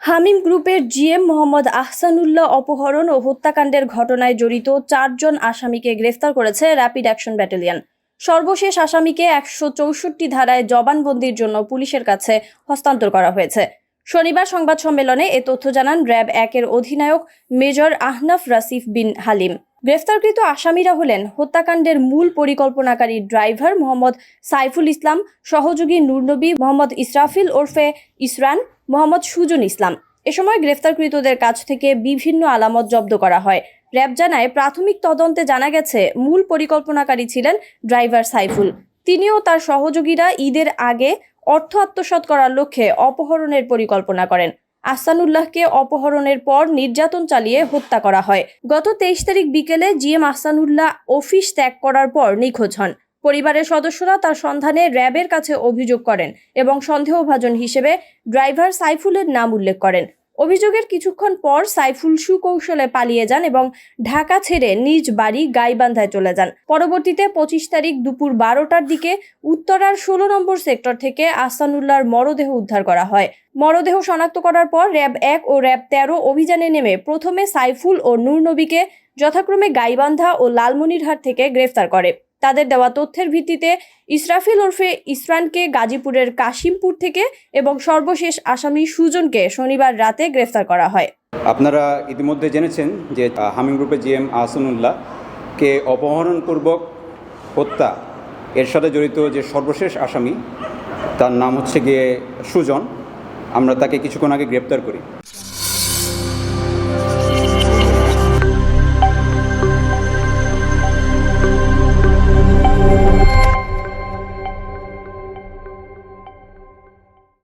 হামিম গ্রুপের জিএম মোহাম্মদ আহসানুল্লাহ অপহরণ ও হত্যাকাণ্ডের ঘটনায় জড়িত 4 জন আসামিকে গ্রেফতার করেছে র্যাপিড অ্যাকশন ব্যাটালিয়ন। সর্বশেষ আসামিকে 164 ধারায় জবানবন্দির জন্য পুলিশের কাছে হস্তান্তর করা হয়েছে। শনিবার সংবাদ সম্মেলনে এ তথ্য জানান র্যাব 1-এর অধিনায়ক মেজর আহনাফ রাসিফ বিন হালিম। গ্রেফতারকৃত আসামিরা হলেন হত্যাকাণ্ডের মূল পরিকল্পনাকারী ড্রাইভার মোহাম্মদ সাইফুল ইসলাম, সহযোগী নূরনবী মোহাম্মদ ইসরাফিল ওরফে ইসরান, মোহাম্মদ সুজন ইসলাম। এ সময় গ্রেফতারকৃতদের কাছ থেকে বিভিন্ন আলামত জব্দ করা হয়। র্যাব জানায়, প্রাথমিক তদন্তে জানা গেছে মূল পরিকল্পনাকারী ছিলেন ড্রাইভার সাইফুল। তিনিও তার সহযোগীরা ঈদের আগে অর্থ আত্মসাৎ করার লক্ষ্যে অপহরণের পরিকল্পনা করেন। আহসানুল্লাহকে অপহরণের পর নির্যাতন চালিয়ে হত্যা করা হয়। গত 23 তারিখ বিকেলে জিএম আহসানুল্লাহ অফিস ত্যাগ করার পর নিখোঁজ হন। পরিবারের সদস্যরা তার সন্ধানে র্যাবের কাছে অভিযোগ করেন এবং সন্দেহভাজন হিসেবে ড্রাইভার সাইফুলের নাম উল্লেখ করেন। অভিযোগের কিছুক্ষণ পর সাইফুল সুকৌশলে পালিয়ে যান এবং ঢাকা ছেড়ে নিজ বাড়ি গাইবান্ধায় চলে যান। পরবর্তীতে 25 তারিখ দুপুর 12টার দিকে উত্তরার 16 নম্বর সেক্টর থেকে আহসানুল্লাহর মরদেহ উদ্ধার করা হয়। মরদেহ শনাক্ত করার পর র্যাব 1 ও র্যাব 13 অভিযানে নেমে প্রথমে সাইফুল ও নূরনবীকে যথাক্রমে গাইবান্ধা ও লালমনিরহাট থেকে গ্রেফতার করে। তাদের দেওয়া তথ্যের ভিত্তিতে ইসরাফিল ওরফে ইসরানকে গাজীপুরের কাশিমপুর থেকে এবং সর্বশেষ আসামি সুজনকে শনিবার রাতে গ্রেফতার করা হয়। আপনারা ইতিমধ্যে জেনেছেন যে হামিম গ্রুপের জিএম আহসানুল্লাহকে অপহরণপূর্বক হত্যা এর সাথে জড়িত যে সর্বশেষ আসামি, তার নাম হচ্ছে গিয়ে সুজন। আমরা তাকে কিছুক্ষণ আগে গ্রেপ্তার করি।